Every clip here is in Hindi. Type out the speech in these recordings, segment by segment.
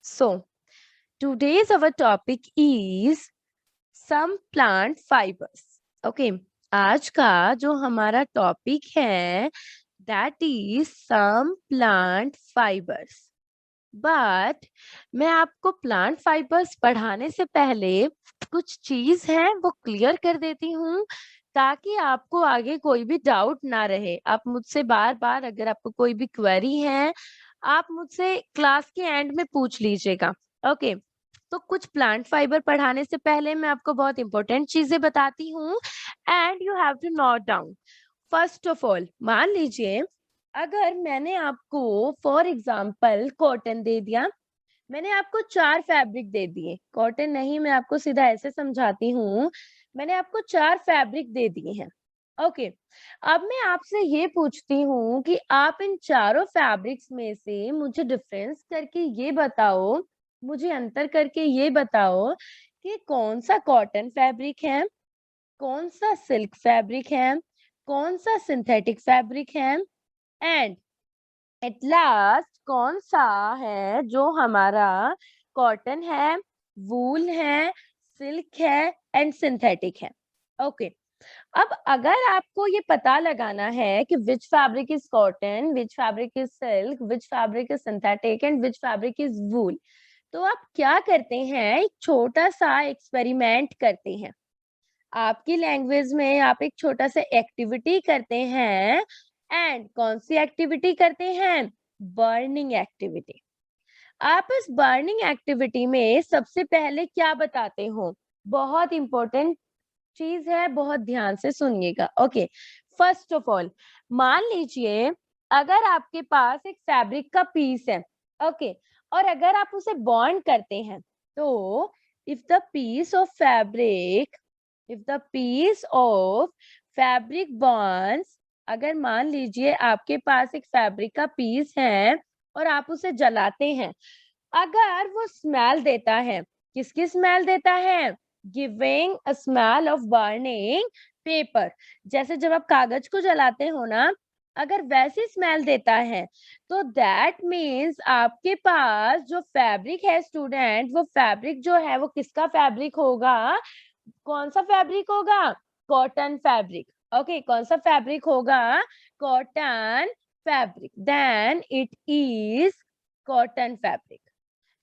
So, today's our topic is some plant fibers. Okay, आज का जो हमारा टॉपिक है that is some plant fibers. But मैं आपको प्लांट फाइबर्स पढ़ाने से पहले कुछ चीज है वो क्लियर कर देती हूँ ताकि आपको आगे कोई भी डाउट ना रहे। आप मुझसे बार बार अगर आपको कोई भी क्वेरी है आप मुझसे क्लास के एंड में पूछ लीजिएगा। ओके, तो कुछ प्लांट फाइबर पढ़ाने से पहले मैं आपको बहुत इंपॉर्टेंट चीजें बताती हूँ and you have to note down. First of all, मान लीजिए अगर मैंने आपको फॉर एग्जाम्पल कॉटन दे दिया, मैंने आपको 4 फैब्रिक दे दिए। कॉटन नहीं, मैं आपको सीधा ऐसे समझाती हूँ, मैंने आपको 4 फैब्रिक दे दिए हैं। ओके, अब मैं आपसे ये पूछती हूँ कि आप इन चारों फैब्रिक्स में से मुझे डिफरेंस करके ये बताओ, मुझे अंतर करके ये बताओ कि कौन सा कॉटन फैब्रिक है, कौन सा सिल्क फैब्रिक है, कौन सा सिंथेटिक फैब्रिक है एंड एट लास्ट कौन सा है जो हमारा कॉटन है, वूल है, सिल्क है एंड सिंथेटिक है। ओके, अब अगर आपको ये पता लगाना है कि which fabric is cotton, which fabric is silk, which fabric is synthetic and which fabric is wool, तो आप क्या करते हैं, एक छोटा सा एक्सपेरिमेंट करते हैं। आपकी लैंग्वेज में आप एक छोटा सा एक्टिविटी करते हैं एंड कौन सी एक्टिविटी करते हैं, बर्निंग एक्टिविटी। आप इस बर्निंग एक्टिविटी में सबसे पहले क्या बताते हो, बहुत इंपॉर्टेंट चीज है, बहुत ध्यान से सुनिएगा। ओके, फर्स्ट ऑफ ऑल मान लीजिए अगर आपके पास एक फैब्रिक का पीस है, ओके, और अगर आप उसे बॉन्ड करते हैं तो if the piece of fabric, if the piece of fabric bonds, अगर मान लीजिए आपके पास एक फैब्रिक का पीस है और आप उसे जलाते हैं, अगर वो स्मेल देता है, किसकी स्मेल देता है, giving a smell of burning paper, जैसे जब आप कागज को जलाते हो ना, अगर वैसी स्मेल देता है तो दैट मीन्स आपके पास जो फैब्रिक है स्टूडेंट, वो फैब्रिक जो है वो किसका फैब्रिक होगा, कौन सा फैब्रिक होगा, कॉटन फैब्रिक। ओके, कौन सा फैब्रिक होगा, cotton fabric, then it is cotton fabric.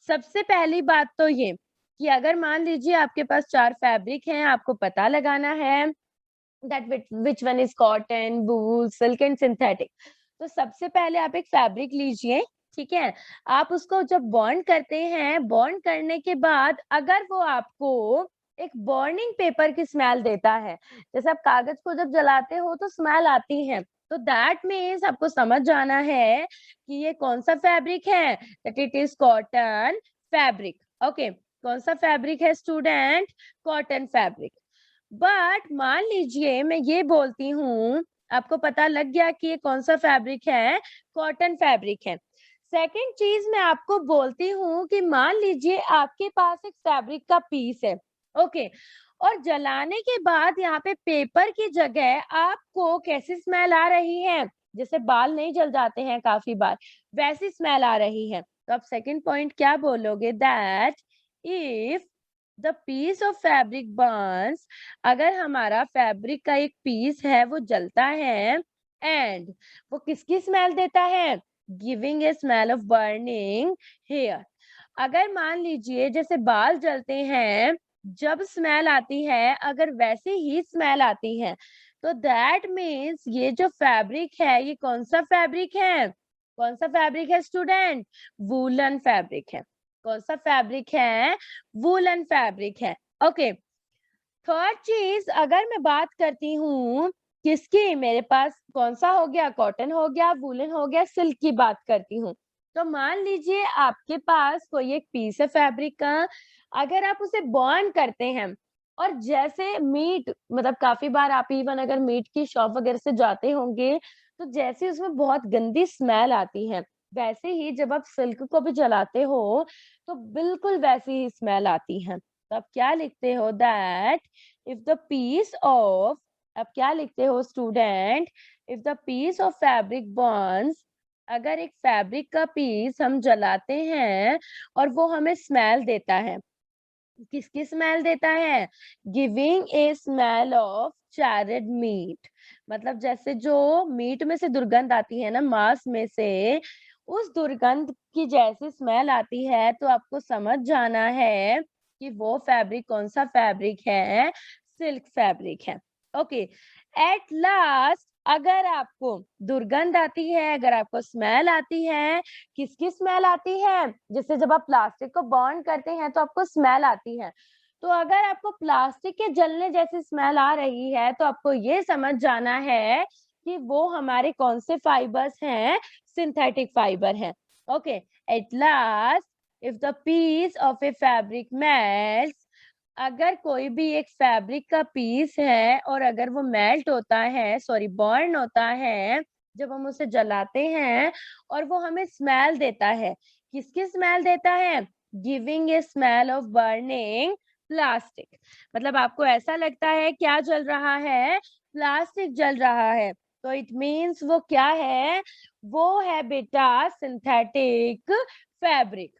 सबसे पहली बात तो ये कि अगर मान लीजिए आपके पास 4 फैब्रिक हैं, आपको पता लगाना है that which one is cotton, wool, silk and synthetic. तो सबसे पहले आप एक फैब्रिक लीजिए, ठीक है, आप उसको जब बॉन्ड करते हैं, बॉन्ड करने के बाद अगर वो आपको एक बर्निंग पेपर की स्मेल देता है, जैसे आप कागज को जब जलाते हो तो स्मेल आती है, तो दैट मीन्स आपको समझ जाना है कि ये कौन सा फैब्रिक है, that it is cotton fabric. Okay, कौन सा फैब्रिक है स्टूडेंट, कॉटन फैब्रिक। बट मान लीजिए मैं ये बोलती हूँ, आपको पता लग गया कि ये कौन सा फैब्रिक है, कॉटन फैब्रिक है। सेकंड चीज मैं आपको बोलती हूँ कि मान लीजिए आपके पास एक फैब्रिक का पीस है, ओके, और जलाने के बाद यहाँ पे पेपर की जगह आपको कैसी स्मेल आ रही है, जैसे बाल नहीं जल जाते हैं काफी बार, वैसी स्मेल आ रही है। तो आप सेकंड पॉइंट क्या बोलोगे, that if the piece of fabric burns, अगर हमारा फैब्रिक का एक पीस है वो जलता है एंड वो किसकी स्मेल देता है, giving a smell of burning hair. अगर मान लीजिए जैसे बाल जलते हैं, जब स्मेल आती है, अगर वैसे ही स्मेल आती है, तो दैट मीन्स ये जो फैब्रिक है ये कौन सा फैब्रिक है, कौन सा फैब्रिक है स्टूडेंट, वूलन फैब्रिक है। कौन सा फैब्रिक है, वूलन फैब्रिक है। ओके, थर्ड चीज अगर मैं बात करती हूँ किसकी, मेरे पास कौन सा हो गया, कॉटन हो गया, वूलन हो गया, सिल्क की बात करती हूँ। तो मान लीजिए आपके पास कोई एक पीस है फैब्रिक का, अगर आप उसे बॉर्न करते हैं और जैसे मीट, मतलब काफी बार आप इवन अगर मीट की शॉप वगैरह से जाते होंगे तो जैसे उसमें बहुत गंदी स्मेल आती है, वैसे ही जब आप सिल्क को भी जलाते हो तो बिल्कुल वैसी ही स्मेल आती है। तो आप क्या लिखते हो, that if the piece of, अब क्या लिखते हो student, if the piece of fabric burns, अगर एक फैब्रिक का पीस हम जलाते हैं और वो हमें स्मेल देता है, किसकी स्मेल देता है? Giving a smell of charred meat. मतलब जैसे जो मीट में से दुर्गंध आती है ना, मांस में से, उस दुर्गंध की जैसी स्मेल आती है, तो आपको समझ जाना है कि वो फैब्रिक कौन सा फैब्रिक है, सिल्क फैब्रिक है। ओके, एट लास्ट अगर आपको दुर्गंध आती है, अगर आपको स्मेल आती है, किसकी स्मेल आती है? जैसे जब आप प्लास्टिक को बर्न करते हैं तो आपको स्मेल आती है। तो अगर आपको प्लास्टिक के जलने जैसी स्मेल आ रही है, तो आपको ये समझ जाना है कि वो हमारे कौन से फाइबर्स हैं, सिंथेटिक फाइबर हैं। Okay, at last if the piece of a fabric melts, अगर कोई भी एक फैब्रिक का पीस है और अगर वो मेल्ट होता है, सॉरी बर्न होता है, जब हम उसे जलाते हैं और वो हमें स्मेल देता है, किसकी स्मेल देता है? Giving a smell of burning plastic. मतलब आपको ऐसा लगता है क्या जल रहा है? प्लास्टिक जल रहा है। तो इट मीन्स वो क्या है? वो है बेटा सिंथेटिक फैब्रिक।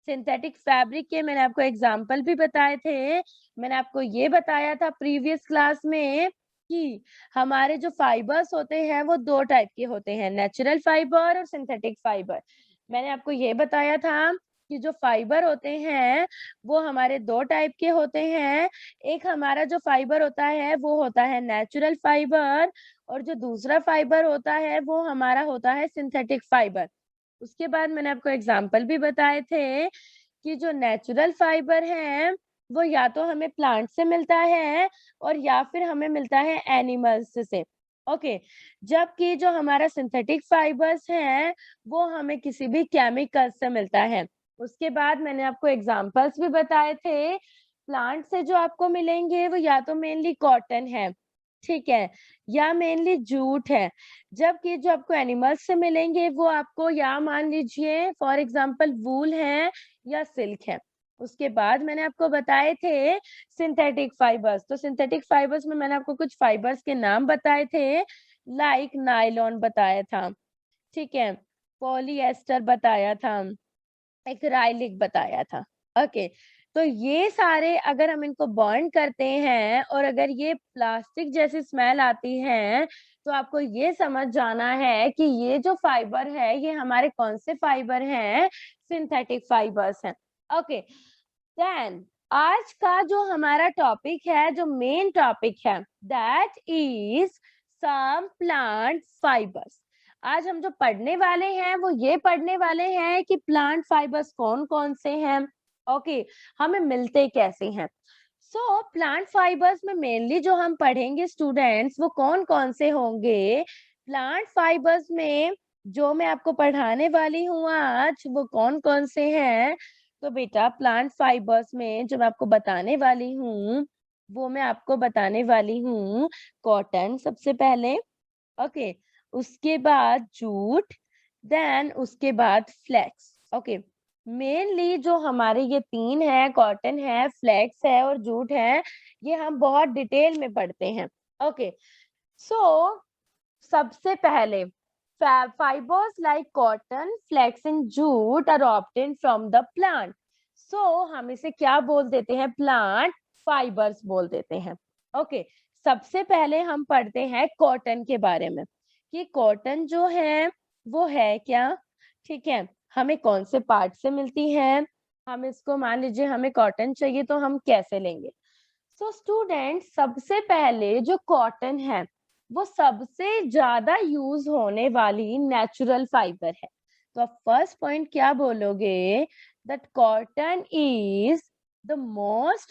सिंथेटिक फैब्रिक के मैंने आपको एग्जाम्पल भी बताए थे। मैंने आपको ये बताया था प्रीवियस क्लास में कि हमारे जो फाइबर्स होते हैं वो 2 टाइप के होते हैं, नेचुरल फाइबर और सिंथेटिक फाइबर। मैंने आपको ये बताया था कि जो फाइबर होते हैं वो हमारे 2 टाइप के होते हैं। एक हमारा जो फाइबर होता है वो होता है नेचुरल फाइबर, और जो दूसरा फाइबर होता है वो हमारा होता है सिंथेटिक फाइबर। उसके बाद मैंने आपको एग्जाम्पल भी बताए थे कि जो नेचुरल फाइबर है वो या तो हमें प्लांट से मिलता है और या फिर हमें मिलता है एनिमल्स से। ओके, जबकि जो हमारा सिंथेटिक फाइबर्स है वो हमें किसी भी केमिकल से मिलता है। उसके बाद मैंने आपको एग्जांपल्स भी बताए थे। प्लांट से जो आपको मिलेंगे वो या तो मेनली कॉटन है, ठीक है, या मेनली जूट है। जबकि जो आपको एनिमल्स से मिलेंगे वो आपको या मान लीजिए फॉर एग्जांपल वूल है या सिल्क है। उसके बाद मैंने आपको बताए थे सिंथेटिक फाइबर्स। तो सिंथेटिक फाइबर्स में मैंने आपको कुछ फाइबर्स के नाम बताए थे, लाइक नायलॉन बताया था, ठीक है, पॉलिएस्टर बताया था, एक्राइलिक बताया था। ओके, तो ये सारे अगर हम इनको बर्न करते हैं और अगर ये प्लास्टिक जैसी स्मेल आती है, तो आपको ये समझ जाना है कि ये जो फाइबर है ये हमारे कौन से फाइबर हैं, सिंथेटिक फाइबर्स हैं। ओके, देन आज का जो हमारा टॉपिक है, जो मेन टॉपिक है, that is some plant fibres. आज हम जो पढ़ने वाले हैं वो ये पढ़ने वाले हैं कि प्लांट फाइबर्स कौन कौन से हैं, ओके, हमें मिलते कैसे हैं। सो प्लांट फाइबर्स में मेनली जो हम पढ़ेंगे स्टूडेंट्स वो कौन कौन से होंगे। प्लांट फाइबर्स में जो मैं आपको पढ़ाने वाली हूँ आज वो कौन कौन से हैं। तो बेटा प्लांट फाइबर्स में जो मैं आपको बताने वाली हूँ वो मैं आपको बताने वाली हूँ कॉटन सबसे पहले, ओके, उसके बाद जूट, देन उसके बाद फ्लेक्स। ओके, मेनली जो हमारे ये 3 है, कॉटन है, फ्लेक्स है और जूट है, ये हम बहुत डिटेल में पढ़ते हैं। ओके, सो सबसे पहले fibers like cotton, flax and jute are obtained from the plant. So हम इसे क्या बोल देते हैं? प्लांट फाइबर्स बोल देते हैं। ओके, सबसे पहले हम पढ़ते हैं कॉटन के बारे में कि कॉटन जो है वो है क्या, ठीक है, हमें कौन से पार्ट से मिलती है, हम इसको मान लीजिए हमें कॉटन चाहिए तो हम कैसे लेंगे। सो स्टूडेंट सबसे पहले जो कॉटन है वो सबसे ज्यादा यूज होने वाली नेचुरल फाइबर है। तो आप फर्स्ट पॉइंट क्या बोलोगे? That cotton is the most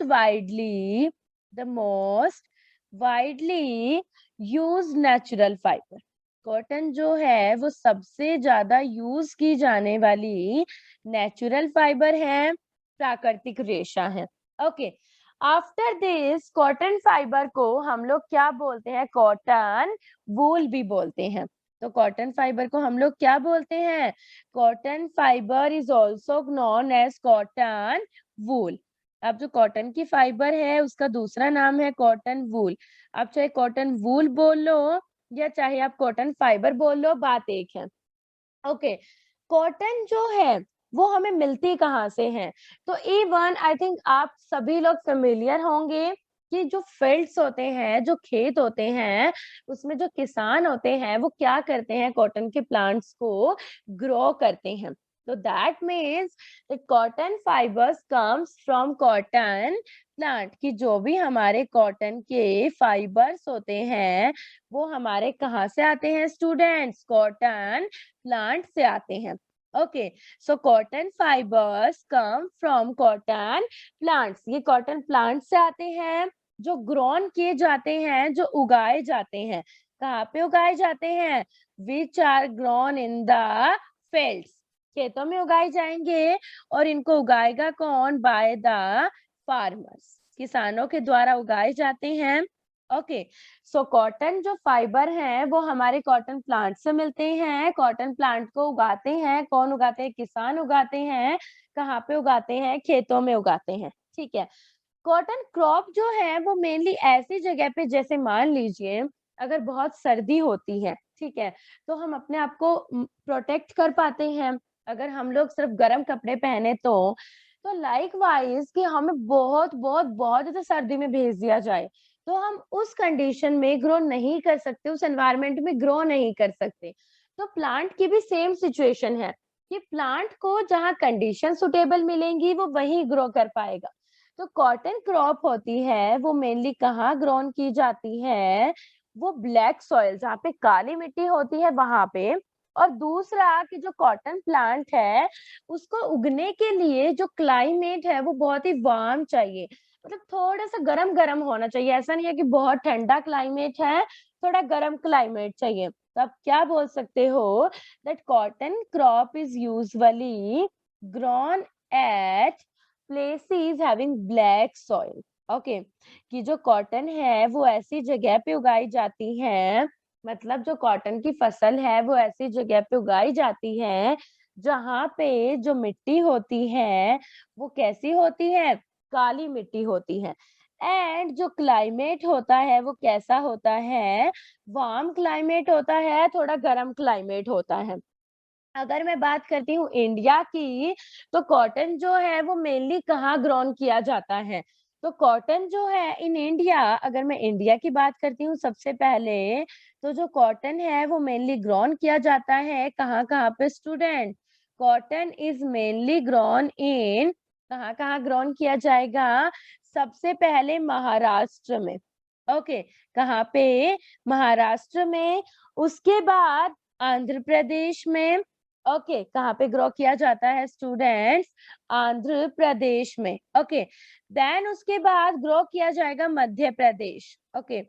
widely use natural fibre. Cotton जो है वो सबसे ज्यादा यूज की जाने वाली नेचुरल फाइबर है, प्राकृतिक रेशा है। Okay, after this cotton fibre को हम लोग क्या बोलते हैं? कॉटन वूल भी बोलते हैं। तो कॉटन फाइबर को हम लोग क्या बोलते हैं? Cotton fibre is also known as cotton wool. अब जो कॉटन की फाइबर है उसका दूसरा नाम है कॉटन वूल। आप चाहे कॉटन वूल बोल लो या चाहे आप कॉटन फाइबर बोल लो, बात एक है। ओके, कॉटन जो है वो हमें मिलती कहाँ से है? तो A1 आई थिंक आप सभी लोग फेमिलियर होंगे कि जो फील्ड्स होते हैं, जो खेत होते हैं, उसमें जो किसान होते हैं वो क्या करते हैं, कॉटन के प्लांट्स को ग्रो करते हैं। तो that means the cotton fibres comes from cotton plant, कि जो भी हमारे कॉटन के फाइबर्स होते हैं वो हमारे कहाँ से आते हैं स्टूडेंट्स? कॉटन प्लांट से आते हैं। Okay, so cotton fibres come from cotton plants, ये कॉटन प्लांट से आते हैं जो ग्रोन किए जाते हैं, जो उगाए जाते हैं। कहाँ पे उगाए जाते हैं? Which are grown in the fields, खेतों में उगाए जाएंगे। और इनको उगाएगा कौन? बाय द फार्मर्स, किसानों के द्वारा उगाए जाते हैं। ओके, सो कॉटन जो फाइबर है वो हमारे कॉटन प्लांट से मिलते हैं। कॉटन प्लांट को उगाते हैं, कौन उगाते हैं? किसान उगाते हैं। कहाँ पे उगाते हैं? खेतों में उगाते हैं। ठीक है, कॉटन क्रॉप जो है वो मेनली ऐसी जगह पे, जैसे मान लीजिए अगर बहुत सर्दी होती है, ठीक है, तो हम अपने आप को प्रोटेक्ट कर पाते हैं अगर हम लोग सिर्फ गर्म कपड़े पहने तो लाइक वाइज कि हमें बहुत बहुत बहुत ज्यादा सर्दी में भेज दिया जाए तो हम उस कंडीशन में ग्रो नहीं कर सकते, उस एनवायरनमेंट में ग्रो नहीं कर सकते। तो प्लांट की भी सेम सिचुएशन है कि प्लांट को जहाँ कंडीशन सुटेबल मिलेंगी वो वहीं ग्रो कर पाएगा। तो कॉटन क्रॉप होती है वो मेनली कहाँ ग्रोन की जाती है? वो ब्लैक सॉइल, जहाँ पे काली मिट्टी होती है वहां पे। और दूसरा कि जो कॉटन प्लांट है उसको उगने के लिए जो क्लाइमेट है वो बहुत ही वार्म चाहिए, मतलब थोड़ा सा गरम गरम होना चाहिए। ऐसा नहीं है कि बहुत ठंडा क्लाइमेट है, थोड़ा गरम क्लाइमेट चाहिए। तो आप क्या बोल सकते हो? That cotton crop is usually grown at places having black soil. Okay, कि जो कॉटन है वो ऐसी जगह पे उगाई जाती है, मतलब जो कॉटन की फसल है वो ऐसी जगह पे उगाई जाती है जहाँ पे जो मिट्टी होती है वो कैसी होती है? काली मिट्टी होती है। एंड जो क्लाइमेट होता है वो कैसा होता है? वार्म क्लाइमेट होता है, थोड़ा गर्म क्लाइमेट होता है। अगर मैं बात करती हूँ इंडिया की, तो कॉटन जो है वो मेनली कहाँ ग्रोन किया जाता है? तो कॉटन जो है इन इंडिया, अगर मैं इंडिया की बात करती हूँ सबसे पहले, तो जो कॉटन है वो मेनली ग्रोन किया जाता है कहाँ कहाँ पे student? Cotton is mainly grown इन, कहाँ कहाँ ग्रोन किया जाएगा? सबसे पहले महाराष्ट्र में। ओके, कहाँ पे? महाराष्ट्र में। उसके बाद आंध्र प्रदेश में। ओके, कहाँ पे ग्रो किया जाता है स्टूडेंट्स? आंध्र प्रदेश में। ओके, देन उसके बाद ग्रो किया जाएगा मध्य प्रदेश। ओके,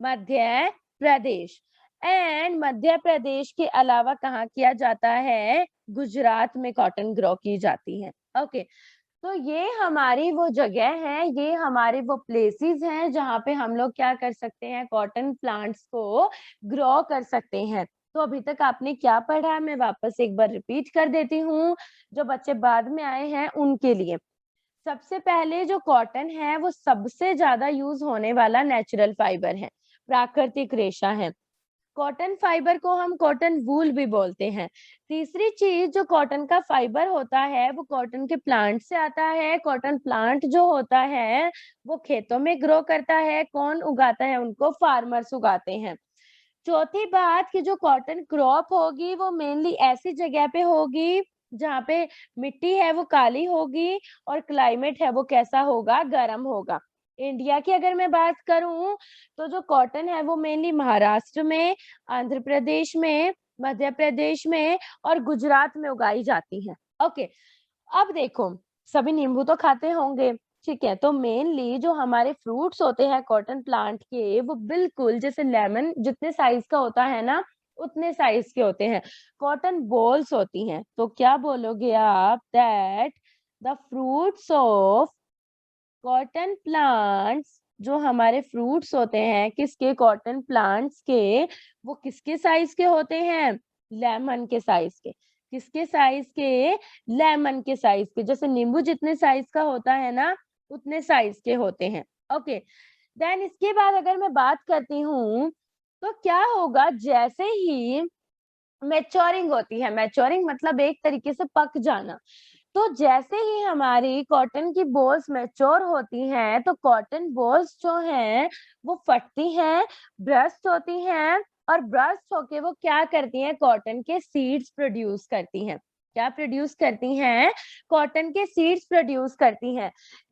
मध्य प्रदेश। एंड मध्य प्रदेश के अलावा कहाँ किया जाता है? गुजरात में कॉटन ग्रो की जाती है। ओके, तो ये हमारी वो जगह है, ये हमारे वो प्लेसेस हैं जहाँ पे हम लोग क्या कर सकते हैं? कॉटन प्लांट्स को ग्रो कर सकते हैं। तो अभी तक आपने क्या पढ़ा मैं वापस एक बार रिपीट कर देती हूँ, जो बच्चे बाद में आए हैं उनके लिए। सबसे पहले जो कॉटन है वो सबसे ज्यादा यूज होने वाला नेचुरल फाइबर है, प्राकृतिक रेशा है। कॉटन फाइबर को हम कॉटन वूल भी बोलते हैं। तीसरी चीज, जो कॉटन का फाइबर होता है वो कॉटन के प्लांट से आता है। कॉटन प्लांट जो होता है वो खेतों में ग्रो करता है। कौन उगाता है उनको? फार्मर्स उगाते हैं। चौथी बात कि जो कॉटन क्रॉप होगी वो मेनली ऐसी जगह पे होगी जहाँ पे मिट्टी है वो काली होगी और क्लाइमेट है वो कैसा होगा? गर्म होगा। इंडिया की अगर मैं बात करूं तो जो कॉटन है वो मेनली महाराष्ट्र में, आंध्र प्रदेश में, मध्य प्रदेश में और गुजरात में उगाई जाती है। ओके, अब देखो, सभी नींबू तो खाते होंगे, ठीक है, तो मेनली जो हमारे फ्रूट्स होते हैं कॉटन प्लांट के वो बिल्कुल जैसे लेमन जितने साइज का होता है ना उतने साइज के होते हैं। कॉटन बॉल्स होती हैं। तो क्या बोलोगे आप? That the fruits of cotton plants, जो हमारे फ्रूट्स होते हैं किसके? कॉटन प्लांट्स के, वो किसके साइज के होते हैं? लेमन के साइज के। किसके साइज के? लेमन के साइज के। जैसे नींबू जितने साइज का होता है ना उतने साइज के होते हैं। ओके, देन इसके बाद अगर मैं बात करती हूँ तो क्या होगा? जैसे ही मैच्योरिंग होती है। मैच्योरिंग मतलब एक तरीके से पक जाना। तो जैसे ही हमारी कॉटन की बॉल्स मैच्योर होती हैं, तो कॉटन बॉल्स जो हैं वो फटती हैं, ब्रस्ट होती हैं, और ब्रस्ट होके वो क्या करती हैं, कॉटन के सीड्स प्रोड्यूस करती हैं। क्या प्रोड्यूस करती हैं? कॉटन के सीड्स प्रोड्यूस करती हैं।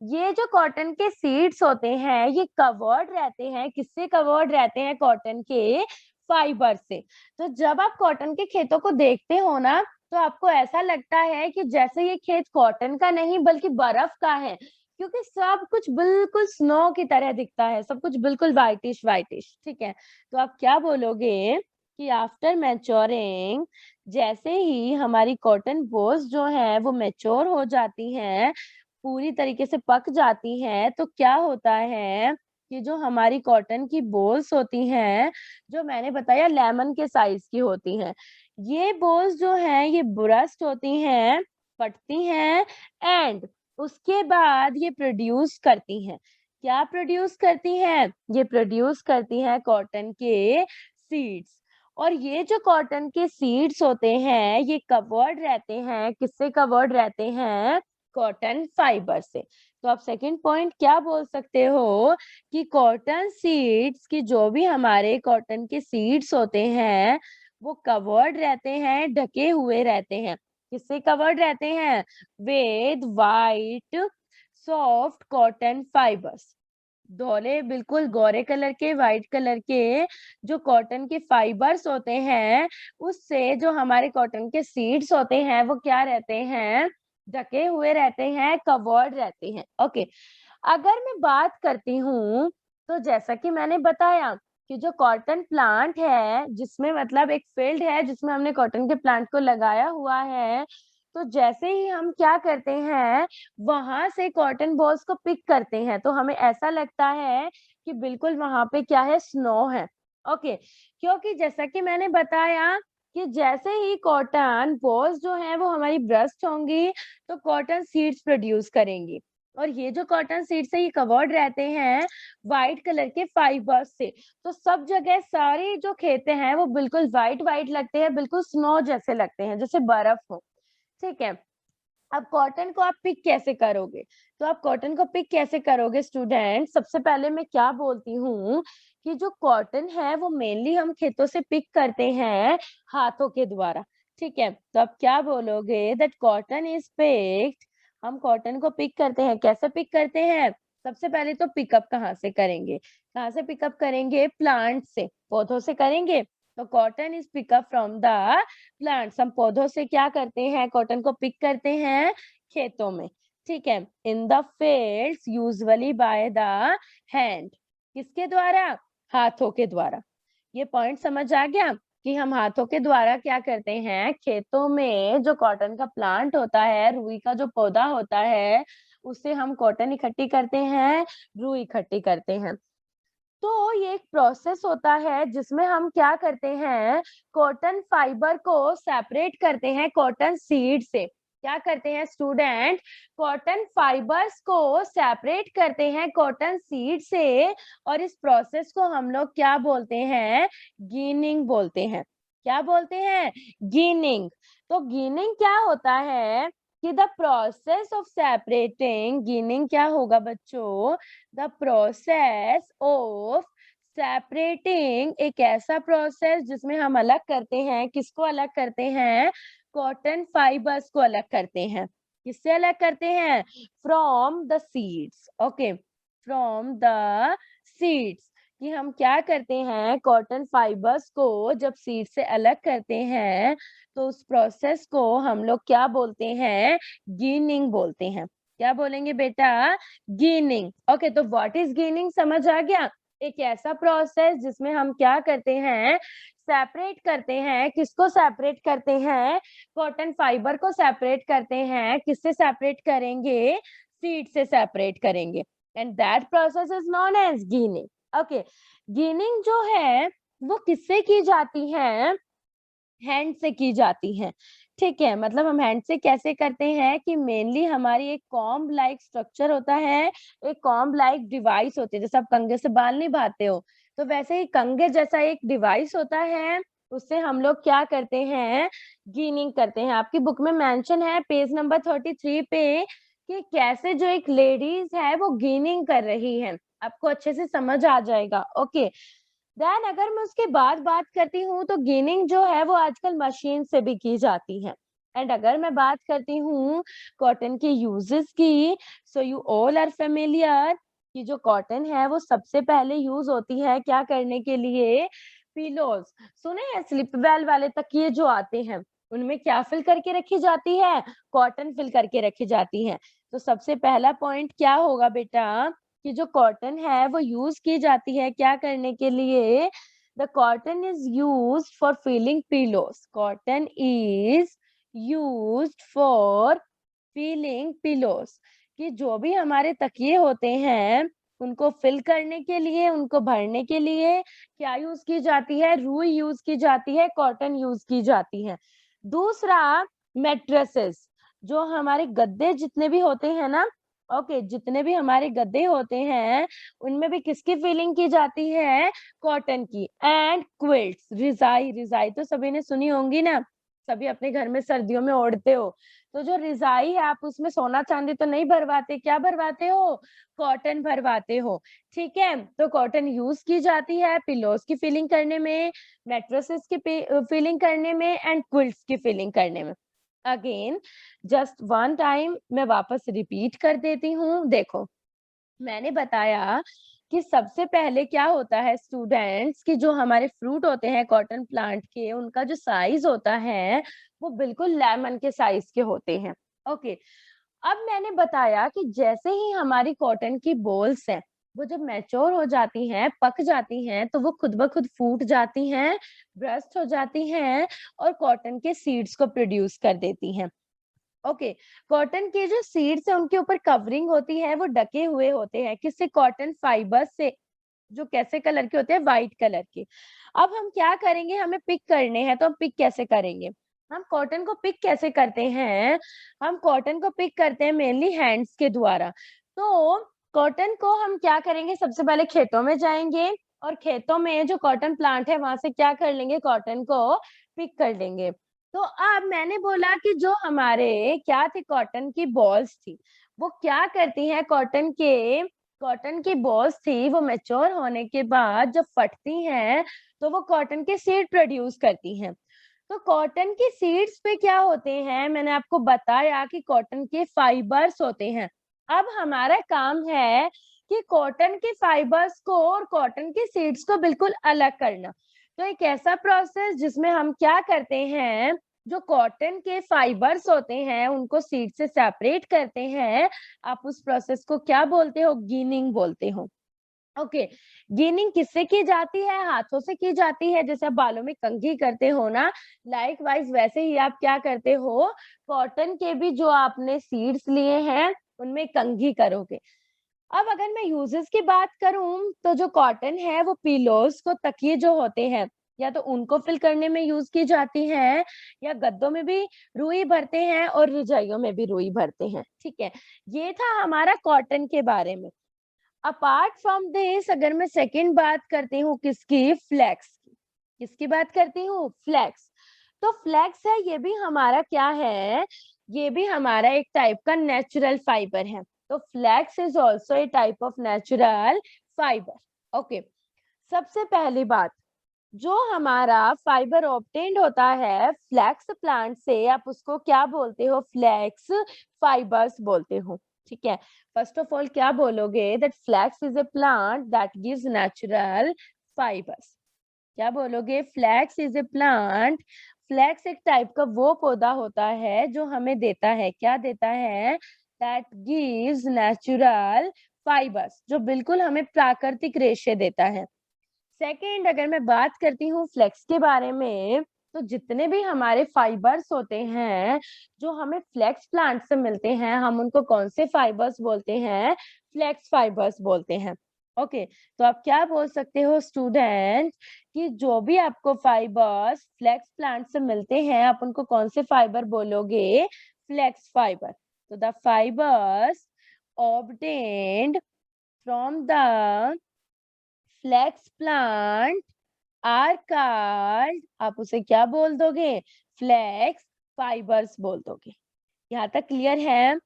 ये जो कॉटन के सीड्स होते हैं, ये कवर्ड रहते हैं, किससे कवर्ड रहते हैं? कॉटन के फाइबर से। तो जब आप कॉटन के खेतों को देखते हो ना, तो आपको ऐसा लगता है कि जैसे ये खेत कॉटन का नहीं बल्कि बर्फ का है, क्योंकि सब कुछ बिल्कुल स्नो की तरह दिखता है, सब कुछ बिल्कुल व्हाइटिश व्हाइटिश, ठीक है। तो आप क्या बोलोगे कि आफ्टर मैच्योरिंग, जैसे ही हमारी कॉटन बॉल्स जो है वो मैच्योर हो जाती हैं, पूरी तरीके से पक जाती हैं, तो क्या होता है कि जो हमारी कॉटन की बॉल्स होती हैं, जो मैंने बताया लेमन के साइज की होती हैं, ये बॉल्स जो हैं ये बुरस्ट होती हैं, फटती हैं, एंड उसके बाद ये प्रोड्यूस करती हैं। क्या प्रोड्यूस करती हैं? ये प्रोड्यूस करती हैं कॉटन के सीड्स। और ये जो कॉटन के सीड्स होते हैं, ये कवर्ड रहते हैं, किससे कवर्ड रहते हैं? कॉटन फाइबर से। तो आप सेकंड पॉइंट क्या बोल सकते हो कि कॉटन सीड्स की, जो भी हमारे कॉटन के सीड्स होते हैं, वो कवर्ड रहते हैं, ढके हुए रहते हैं। किससे कवर्ड रहते हैं? With white soft cotton fibres. धोले बिल्कुल गोरे कलर के, व्हाइट कलर के जो कॉटन के फाइबर्स होते हैं, उससे जो हमारे कॉटन के सीड्स होते हैं वो क्या रहते हैं? ढके हुए रहते हैं, कवर्ड रहते हैं। ओके, अगर मैं बात करती हूँ, तो जैसा कि मैंने बताया कि जो कॉटन प्लांट है, जिसमें मतलब एक फील्ड है जिसमें हमने कॉटन के प्लांट को लगाया हुआ है, तो जैसे ही हम क्या करते हैं, वहां से कॉटन बॉल्स को पिक करते हैं, तो हमें ऐसा लगता है कि बिल्कुल वहां पे क्या है, स्नो है। ओके, क्योंकि जैसा कि मैंने बताया कि जैसे ही कॉटन बॉल्स जो है वो हमारी ब्रस्ट होंगी, तो कॉटन सीड्स प्रोड्यूस करेंगी। और ये जो कॉटन सीड्स है ये कवर्ड रहते हैं व्हाइट कलर के फाइबर्स से। तो सब जगह सारे जो खेते हैं वो बिल्कुल व्हाइट व्हाइट लगते हैं, बिल्कुल स्नो जैसे लगते हैं, जैसे बर्फ हो। ठीक है। अब कॉटन को आप पिक कैसे करोगे? तो आप कॉटन को पिक कैसे करोगे स्टूडेंट? सबसे पहले मैं क्या बोलती हूँ कि जो कॉटन है वो मेनली हम खेतों से पिक करते हैं हाथों के द्वारा। ठीक है, तो आप क्या बोलोगे? That cotton is picked. हम कॉटन को पिक करते हैं, कैसे पिक करते हैं? सबसे पहले तो पिकअप कहाँ से करेंगे? कहाँ से पिकअप करेंगे? प्लांट से, पौधों से करेंगे। तो cotton is pickup from the plants. हम पौधों से क्या करते हैं? कॉटन को पिक करते हैं खेतों में। ठीक है, इन the fields usually by the hand. किसके द्वारा? हाथों के द्वारा। ये पॉइंट समझ आ गया कि हम हाथों के द्वारा क्या करते हैं? खेतों में जो कॉटन का प्लांट होता है, रुई का जो पौधा होता है, उससे हम कॉटन इकट्ठी करते हैं, रुई इकट्ठी करते हैं। तो ये एक प्रोसेस होता है जिसमें हम क्या करते हैं, कॉटन फाइबर को सेपरेट करते हैं कॉटन सीड से। क्या करते हैं स्टूडेंट? कॉटन फाइबर्स को सेपरेट करते हैं कॉटन सीड से, और इस प्रोसेस को हम लोग क्या बोलते हैं? गिनिंग बोलते हैं। क्या बोलते हैं? गिनिंग। तो गिनिंग क्या होता है कि the process of separating, ginning क्या होगा बच्चों? द प्रोसेस ऑफ सेपरेटिंग, एक ऐसा प्रोसेस जिसमें हम अलग करते हैं, किसको अलग करते हैं? कॉटन फाइबर्स को अलग करते हैं। किससे अलग करते हैं? From the seeds. Okay, from the seeds. कि हम क्या करते हैं, कॉटन फाइबर्स को जब सीड से अलग करते हैं, तो उस प्रोसेस को हम लोग क्या बोलते हैं? गिनिंग बोलते हैं। क्या बोलेंगे बेटा? गिनिंग। ओके, तो व्हाट इज गिनिंग समझ आ गया? एक ऐसा प्रोसेस जिसमें हम क्या करते हैं? सेपरेट करते हैं। किसको सेपरेट करते हैं? कॉटन फाइबर को सेपरेट करते हैं। किससे सेपरेट करेंगे? सीड से सेपरेट करेंगे। And that process is known as ginning. Okay, ginning जो है वो किससे की जाती है? हैंड से की जाती है। ठीक है, मतलब हम हैंड से कैसे करते हैं कि मेनली हमारी एक कॉम्ब लाइक स्ट्रक्चर होता है, एक कॉम्ब लाइक डिवाइस होती है, जैसे आप कंघे से बाल नहीं बांधते हो, तो वैसे ही कंघे जैसा एक डिवाइस होता है, उससे हम लोग क्या करते हैं, गिनिंग करते हैं। आपकी बुक में मेंशन है पेज नंबर 33 पे कि कैसे जो एक लेडीज है वो गिनिंग कर रही है, आपको अच्छे से समझ आ जाएगा। ओके, देन अगर मैं उसके बाद बात करती हूँ तो गिनिंग जो है वो आजकल मशीन से भी की जाती है। एंड अगर मैं बात करती हूँ कॉटन के यूजेस की, so you all are familiar कि जो कॉटन है वो सबसे पहले यूज होती है क्या करने के लिए, पिलोज। सुने हैं स्लिप वेल वाले तकिए जो आते हैं, उनमें क्या फिल करके रखी जाती है, कॉटन फिल करके रखी जाती है। तो सबसे पहला पॉइंट क्या होगा बेटा कि जो कॉटन है वो यूज की जाती है क्या करने के लिए, the cotton is used for filling pillows. Cotton is used for filling pillows, कि जो भी हमारे तकिए होते हैं उनको फिल करने के लिए, उनको भरने के लिए क्या यूज की जाती है, रुई यूज की जाती है, कॉटन यूज की जाती है। दूसरा, मैट्रेसेस, जो हमारे गद्दे जितने भी होते हैं ना, ओके, जितने भी हमारे गद्दे होते हैं उनमें भी किसकी फीलिंग की जाती है, कॉटन की। एंड क्विल्ट्स, रिजाई, रिजाई तो सभी ने सुनी होंगी ना, सभी अपने घर में सर्दियों में ओढ़ते हो। तो जो रिजाई है आप उसमें सोना चांदी तो नहीं भरवाते, क्या भरवाते हो, कॉटन भरवाते हो। ठीक है, तो कॉटन यूज की जाती है पिलोज की फीलिंग करने में, मैट्रेसेस की फीलिंग करने में, एंड क्विल्ट्स की फीलिंग करने में। अगेन जस्ट वन टाइम मैं वापस रिपीट कर देती हूँ। देखो, मैंने बताया कि सबसे पहले क्या होता है स्टूडेंट्स, कि जो हमारे फ्रूट होते हैं कॉटन प्लांट के, उनका जो साइज होता है वो बिल्कुल लेमन के साइज के होते हैं। ओके, अब मैंने बताया कि जैसे ही हमारी कॉटन की बॉल्स हैं वो जब मैच्योर हो जाती हैं, पक जाती हैं, तो वो खुद ब खुद फूट जाती हैं, ब्रस्ट हो जाती हैं और कॉटन के सीड्स को प्रोड्यूस कर देती हैं। ओके, कॉटन के जो सीड्स है उनके ऊपर कवरिंग होती है, वो ढके हुए होते हैं किससे, कॉटन फाइबर से, जो कैसे कलर के होते हैं, व्हाइट कलर के। अब हम क्या करेंगे, हमें पिक करने हैं, तो हम पिक कैसे करेंगे, हम कॉटन को पिक कैसे करते हैं, हम कॉटन को पिक करते हैं मेनली हैंड्स के द्वारा। तो कॉटन को हम क्या करेंगे, सबसे पहले खेतों में जाएंगे और खेतों में जो कॉटन प्लांट है वहां से क्या कर लेंगे, कॉटन को पिक कर लेंगे। तो अब मैंने बोला कि जो हमारे क्या थे, कॉटन की बॉल्स थी, वो क्या करती हैं, कॉटन की बॉल्स थी, वो मैच्योर होने के बाद जब फटती हैं तो वो कॉटन के सीड प्रोड्यूस करती हैं। तो कॉटन की सीड्स पे क्या होते हैं, मैंने आपको बताया कि कॉटन के फाइबर्स होते हैं। अब हमारा काम है कि कॉटन के फाइबर्स को और कॉटन के सीड्स को बिल्कुल अलग करना। तो एक ऐसा प्रोसेस जिसमें हम क्या करते हैं, जो कॉटन के फाइबर्स होते हैं उनको सीड से सेपरेट करते हैं। आप उस प्रोसेस को क्या बोलते हो, गिनिंग बोलते हो। ओके, गिनिंग किससे की जाती है, हाथों से की जाती है, जैसे आप बालों में कंघी करते हो ना, लाइक वाइज वैसे ही आप क्या करते हो, कॉटन के भी जो आपने सीड्स लिए हैं उनमें कंघी करोगे। अब अगर मैं यूजेस की बात करूं तो जो कॉटन है वो पिलोस को, तकिए जो होते हैं, या तो उनको फिल करने में यूज की जाती है, या गद्दों में भी रुई भरते हैं और रजाइयों में भी रुई भरते हैं। ठीक है, ये था हमारा कॉटन के बारे में। अपार्ट फ्रॉम दिस अगर मैं सेकंड बात करती हूँ किसकी, फ्लेक्स की। किसकी बात करती हूँ, फ्लेक्स। तो फ्लेक्स है, ये भी हमारा क्या है, ये भी हमारा एक टाइप का नेचुरल फाइबर है। तो flax is also a type of natural fibre. Okay, सबसे पहली बात, जो हमारा फाइबर ऑब्टेन्ड होता है फ्लैक्स प्लांट से, आप उसको क्या बोलते हो, फ्लैक्स फाइबर्स बोलते हो। ठीक है, फर्स्ट ऑफ ऑल क्या बोलोगे, that flax is a plant that gives natural fibres. क्या बोलोगे, flax is a plant. Flax एक टाइप का वो पौधा होता है जो हमें देता है, क्या देता है, दैट गिव्स नेचुरल फाइबर्स, जो बिल्कुल हमें प्राकृतिक रेशे देता है। सेकेंड अगर मैं बात करती हूँ फ्लेक्स के बारे में, तो जितने भी हमारे फाइबर्स होते हैं जो हमें फ्लेक्स प्लांट से मिलते हैं, हम उनको कौन से फाइबर्स बोलते हैं, फ्लेक्स फाइबर्स बोलते हैं। ओके, तो आप क्या बोल सकते हो स्टूडेंट, कि जो भी आपको फाइबर्स फ्लेक्स प्लांट से मिलते हैं आप उनको कौन से फाइबर बोलोगे, फ्लेक्स फाइबर। तो the fibres obtained from the flax plant are called, आप उसे क्या बोल दोगे? फ्लेक्स फाइबर्स बोल दोगे। यहाँ तक क्लियर है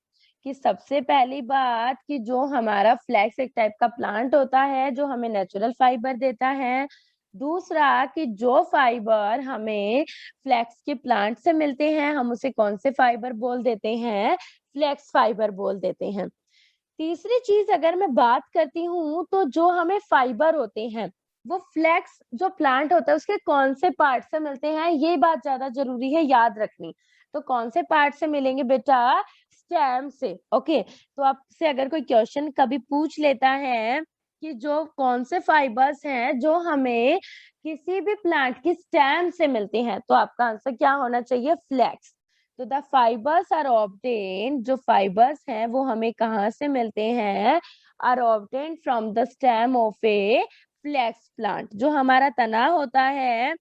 कि सबसे पहली बात कि जो हमारा फ्लेक्स एक टाइप का प्लांट होता है जो हमें नेचुरल फाइबर देता है। दूसरा कि जो फाइबर हमें फ्लेक्स के प्लांट से मिलते हैं हम उसे कौन से फाइबर बोल देते हैं? फ्लेक्स फाइबर बोल देते हैं। तीसरी चीज अगर मैं बात करती हूँ तो जो हमें फाइबर होते हैं वो फ्लेक्स जो प्लांट होता है उसके कौन से पार्ट से मिलते हैं, ये बात ज्यादा जरूरी है याद रखनी। तो कौन से पार्ट से मिलेंगे बेटा? स्टेम से। ओके, तो आपसे अगर कोई क्वेश्चन कभी पूछ लेता है कि जो कौन से फाइबर्स हैं जो हमें किसी भी प्लांट की स्टेम से मिलते हैं तो आपका आंसर क्या होना चाहिए? फ्लेक्स। तो द फाइबर्स आर ऑब्टेन, जो फाइबर्स हैं वो हमें कहाँ से मिलते हैं? Are obtain from the stem of a flax plant. जो हमारा तना होता है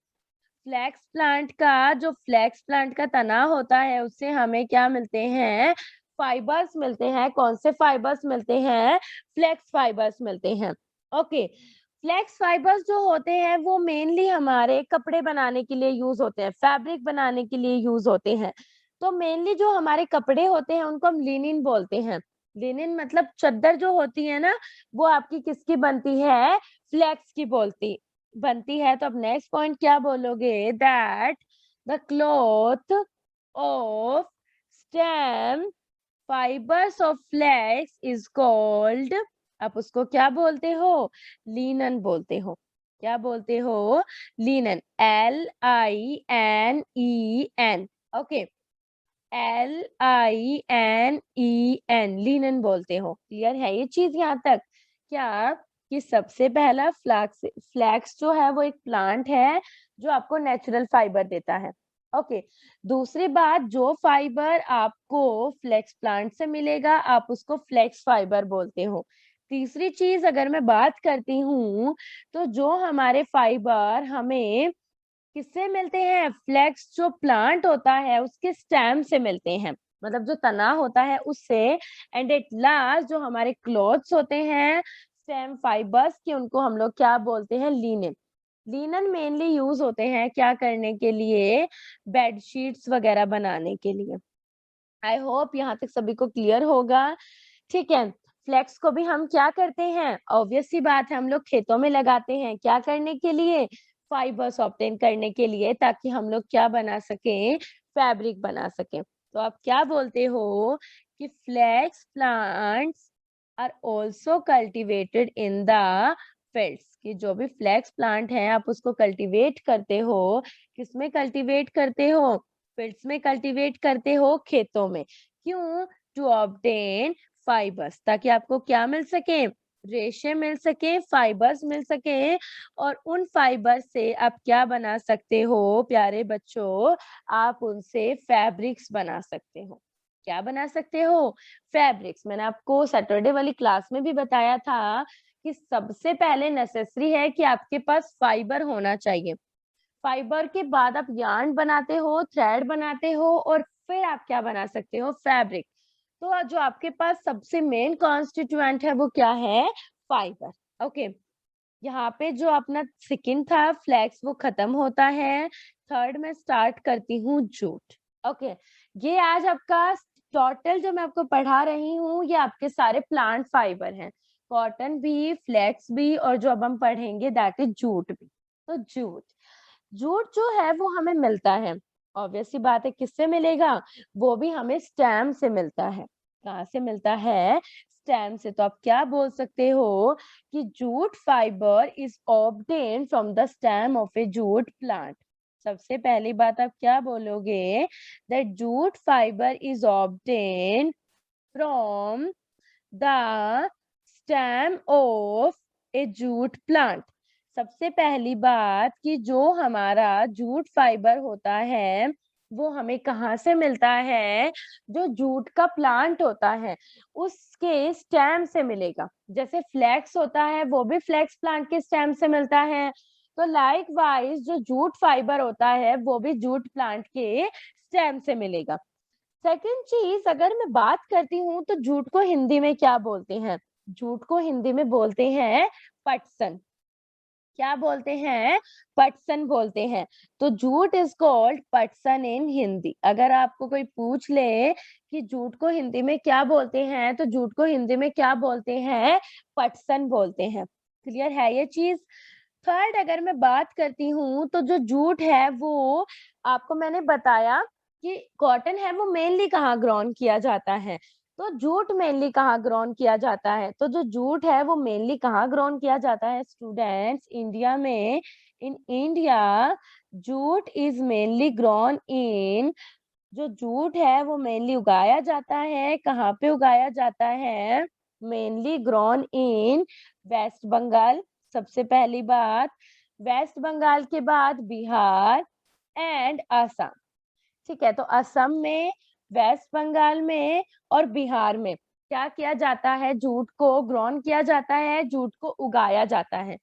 फ्लेक्स प्लांट का, जो फ्लेक्स प्लांट का तना होता है उससे हमें क्या मिलते हैं? फाइबर्स मिलते हैं। कौन से फाइबर्स मिलते हैं? फ्लेक्स फाइबर्स मिलते हैं। ओके, फ्लेक्स फाइबर्स जो होते हैं वो मेनली हमारे कपड़े बनाने के लिए यूज होते हैं, फैब्रिक बनाने के लिए यूज होते हैं। तो मेनली जो हमारे कपड़े होते हैं उनको हम लिनिन बोलते हैं। लिनिन मतलब चादर जो होती है ना, वो आपकी किसकी बनती है? फ्लेक्स की बनती है। तो अब नेक्स्ट पॉइंट क्या बोलोगे? That the cloth of stem fibres of flax is called, आप उसको क्या बोलते हो? लीनन बोलते हो। क्या बोलते हो? Linen, LINEN। Okay, LINEN, linen बोलते हो। क्लियर है ये चीज यहाँ तक? क्या कि सबसे पहला फ्लैक्स, फ्लैक्स जो है वो एक प्लांट है जो आपको नेचुरल फाइबर देता है। ओके, दूसरी बात, जो फाइबर आपको फ्लेक्स प्लांट से मिलेगा आप उसको फ्लेक्स फाइबर बोलते हो। तीसरी चीज अगर मैं बात करती हूँ तो जो हमारे फाइबर हमें किससे मिलते हैं? फ्लेक्स जो प्लांट होता है उसके स्टेम से मिलते हैं, मतलब जो तना होता है उससे। एंड एट लास्ट जो हमारे क्लॉथ्स होते हैं स्टेम फाइबर्स के, उनको हम लोग क्या बोलते हैं? लीनन। लीनन मेनली यूज होते हैं क्या करने के लिए? बेड शीट्स वगैरह बनाने के लिए। आई होप यहाँ तक सभी को क्लियर होगा। ठीक है, फ्लेक्स को भी हम क्या करते हैं? ऑब्वियस सी बात है, हम लोग खेतों में लगाते हैं। क्या करने के लिए? फाइबर्स ऑब्टेन करने के लिए, ताकि हम लोग क्या बना सकें? फैब्रिक बना सकें। तो आप क्या बोलते हो कि flax plants are also cultivated in the fields, कि जो भी फ्लेक्स प्लांट है आप उसको कल्टीवेट करते हो। किसमें कल्टीवेट करते हो? फील्ड्स में कल्टीवेट करते हो, खेतों में। क्यों? टू ऑब्टेन फाइबर्स, ताकि आपको क्या मिल सके? रेशे मिल सके, फाइबर्स मिल सके। और उन फाइबर से आप क्या बना सकते हो प्यारे बच्चों? आप उनसे फैब्रिक्स बना सकते हो। क्या बना सकते हो? फैब्रिक्स। मैंने आपको सैटरडे वाली क्लास में भी बताया था कि सबसे पहले नेसेसरी है कि आपके पास फाइबर होना चाहिए। फाइबर के बाद आप यार्न बनाते हो, थ्रेड बनाते हो और फिर आप क्या बना सकते हो? फैब्रिक। तो जो आपके पास सबसे मेन कॉन्स्टिट्यूएंट है वो क्या है? फाइबर। ओके, यहाँ पे जो अपना सेकंड था फ्लेक्स वो खत्म होता है। थर्ड में स्टार्ट करती हूँ जूट। ओके, ये आज आपका टोटल जो मैं आपको पढ़ा रही हूँ ये आपके सारे प्लांट फाइबर हैं। कॉटन भी, फ्लेक्स भी, और जो अब हम पढ़ेंगे दैट इज जूट भी। तो जूट, जूट जो है वो हमें मिलता है, ऑब्वियस सी बात है किससे मिलेगा? वो भी हमें स्टेम से मिलता है। कहाँ से मिलता है? स्टेम से। तो आप क्या बोल सकते हो कि jute fibre is obtain from the stem of A jute plant. सबसे पहली बात आप क्या बोलोगे? That jute fibre is obtain from the stem of A jute plant. सबसे पहली बात कि जो हमारा जूट फाइबर होता है वो हमें कहाँ से मिलता है? जो जूट का प्लांट होता है उसके स्टेम से मिलेगा। जैसे फ्लेक्स होता है वो भी फ्लेक्स प्लांट के स्टेम से मिलता है। तो लाइक वाइज जो जूट फाइबर होता है वो भी जूट प्लांट के स्टेम से मिलेगा। सेकंड चीज अगर मैं बात करती हूँ तो जूट को हिंदी में क्या बोलते हैं? जूट को हिंदी में बोलते हैं पटसन। क्या बोलते हैं? पटसन बोलते हैं। तो जूट इज कॉल्ड पटसन इन हिंदी। अगर आपको कोई पूछ ले कि जूट को हिंदी में क्या बोलते हैं, तो जूट को हिंदी में क्या बोलते हैं? पटसन बोलते हैं। क्लियर है ये चीज? थर्ड अगर मैं बात करती हूँ, तो जो जूट है वो आपको मैंने बताया कि कॉटन है वो मेनली कहाँ ग्रोन किया जाता है। तो जूट मेनली कहाँ ग्रोन किया जाता है? तो जो जूट है वो मेनली कहाँ ग्रोन किया जाता है स्टूडेंट्स? इंडिया में। In India jute is mainly grown इन, जो जूट है वो मेनली उगाया जाता है, कहाँ पे उगाया जाता है? Mainly grown in West Bengal. सबसे पहली बात, वेस्ट बंगाल के बाद बिहार एंड असम। ठीक है, तो असम में, वेस्ट बंगाल में और बिहार में क्या किया जाता है? जूट को ग्रोन किया जाता है, जूट को उगाया जाता है।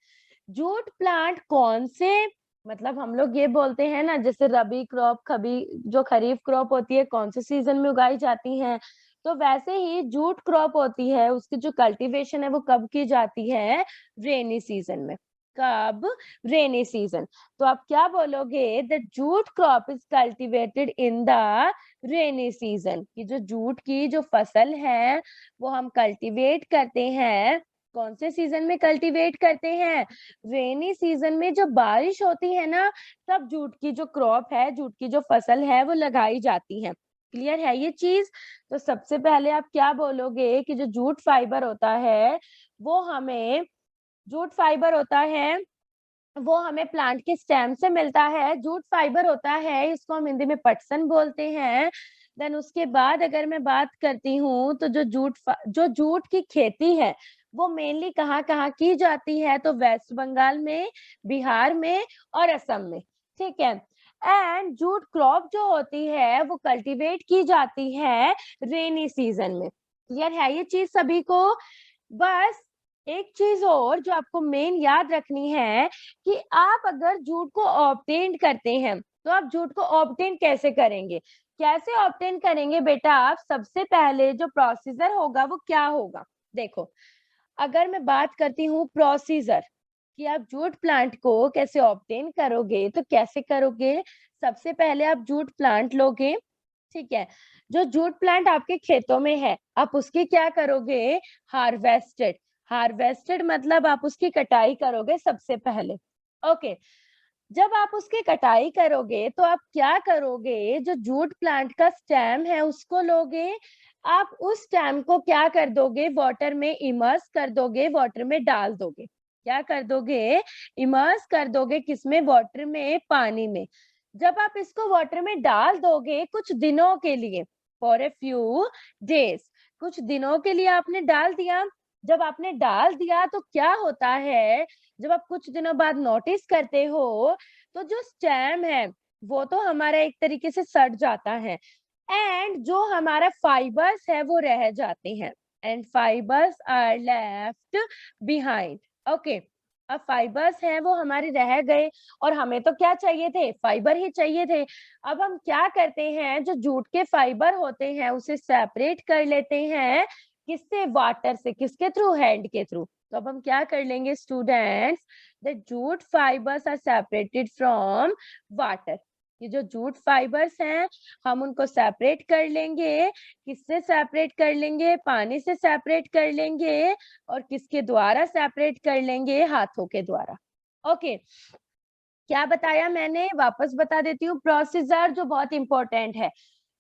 जूट प्लांट कौन से, मतलब हम लोग ये बोलते हैं ना, जैसे रबी क्रॉप, खबी जो खरीफ क्रॉप होती है कौन से सीजन में उगाई जाती है, तो वैसे ही जूट क्रॉप होती है, उसकी जो कल्टीवेशन है वो कब की जाती है? रेनी सीजन में। कब? Rainy season. तो आप क्या बोलोगे? The jute crop is cultivated in the rainy season. कि जो जूट की जो फसल है वो हम कल्टीवेट करते हैं, कौन से सीजन में कल्टीवेट करते हैं? रेनी सीजन में। जो बारिश होती है ना, तब जूट की जो क्रॉप है, जूट की जो फसल है वो लगाई जाती है। क्लियर है ये चीज? तो सबसे पहले आप क्या बोलोगे कि जो जूट फाइबर होता है वो हमें, जूट फाइबर होता है वो हमें प्लांट के स्टेम से मिलता है। जूट फाइबर होता है, इसको हम हिंदी में पटसन बोलते हैं। देन उसके बाद अगर मैं बात करती हूँ, तो जो जूट की खेती है वो मेनली कहाँ कहाँ की जाती है? तो वेस्ट बंगाल में, बिहार में और असम में। ठीक है। एंड जूट क्रॉप जो होती है वो कल्टीवेट की जाती है रेनी सीजन में। क्लियर है ये चीज सभी को? बस एक चीज और जो आपको मेन याद रखनी है कि आप अगर जूट को ऑब्टेन करते हैं, तो आप जूट को ऑब्टेन कैसे करेंगे? कैसे ऑब्टेन करेंगे बेटा? आप सबसे पहले जो प्रोसीजर होगा वो क्या होगा? देखो, अगर मैं बात करती हूँ प्रोसीजर कि आप जूट प्लांट को कैसे ऑब्टेन करोगे, तो कैसे करोगे? सबसे पहले आप जूट प्लांट लोगे। ठीक है। जो जूट प्लांट आपके खेतों में है, आप उसकी क्या करोगे? हार्वेस्टेड। हार्वेस्टेड मतलब आप उसकी कटाई करोगे सबसे पहले। ओके। जब आप उसकी कटाई करोगे तो आप क्या करोगे? जो जूट प्लांट का स्टेम है उसको लोगे, आप उस स्टेम को क्या कर दोगे? वाटर में इमर्स कर दोगे, वाटर में डाल दोगे। क्या कर दोगे? इमर्स कर दोगे, किसमें? वाटर में, पानी में। जब आप इसको वाटर में डाल दोगे कुछ दिनों के लिए, फॉर ए फ्यू डेज, कुछ दिनों के लिए आपने डाल दिया। जब आपने डाल दिया तो क्या होता है? जब आप कुछ दिनों बाद नोटिस करते हो, तो जो स्टेम है वो तो हमारा एक तरीके से सड़ जाता है, एंड जो हमारा फाइबर्स है वो रह जाते हैं, and fibres are left behind. Okay. अब फाइबर्स हैं वो हमारे रह गए, और हमें तो क्या चाहिए थे? फाइबर ही चाहिए थे। अब हम क्या करते हैं? जो जूट के फाइबर होते हैं उसे सेपरेट कर लेते हैं, किससे? वाटर से। किसके थ्रू? हैंड के थ्रू। तो अब हम क्या कर लेंगे students? The jute fibres are separated from water. ये जो जूट फाइबर्स हैं हम उनको सेपरेट कर लेंगे। किससे सेपरेट कर लेंगे? पानी से सेपरेट कर लेंगे। और किसके द्वारा सेपरेट कर लेंगे? हाथों के द्वारा। ओके। क्या बताया मैंने? वापस बता देती हूँ प्रोसीजर जो बहुत इंपॉर्टेंट है।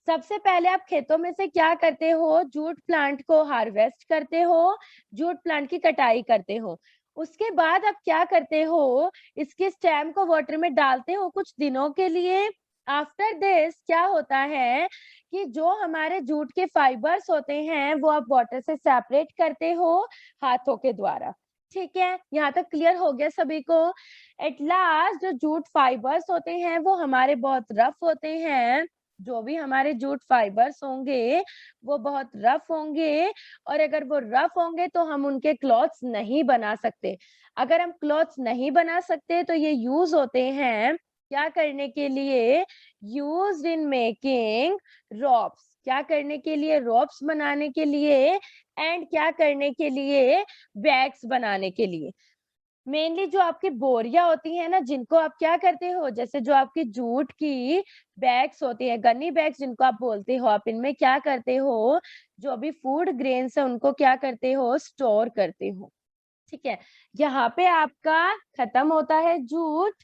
सबसे पहले आप खेतों में से क्या करते हो? जूट प्लांट को हार्वेस्ट करते हो, जूट प्लांट की कटाई करते हो। उसके बाद आप क्या करते हो? इसके स्टेम को वाटर में डालते हो कुछ दिनों के लिए। आफ्टर दिस क्या होता है कि जो हमारे जूट के फाइबर्स होते हैं वो आप वाटर से सेपरेट करते हो हाथों के द्वारा। ठीक है, यहाँ तक क्लियर हो गया सभी को? एट लास्ट जो जूट फाइबर्स होते हैं वो हमारे बहुत रफ होते हैं। जो भी हमारे जूट फाइबर्स होंगे वो बहुत रफ होंगे, और अगर वो रफ होंगे तो हम उनके क्लॉथ्स नहीं बना सकते। अगर हम क्लॉथ्स नहीं बना सकते तो ये यूज होते हैं क्या करने के लिए? Used in making ropes. क्या करने के लिए? रॉप्स बनाने के लिए। एंड क्या करने के लिए? बैग्स बनाने के लिए। मेनली जो आपकी बोरियां होती है ना, जिनको आप क्या करते हो, जैसे जो आपकी जूट की बैग्स होती है, गन्नी बैग्स जिनको आप बोलते हो, आप इनमें क्या करते हो, जो अभी फूड ग्रेन्स है उनको क्या करते हो, स्टोर करते हो। ठीक है, यहाँ पे आपका खत्म होता है जूट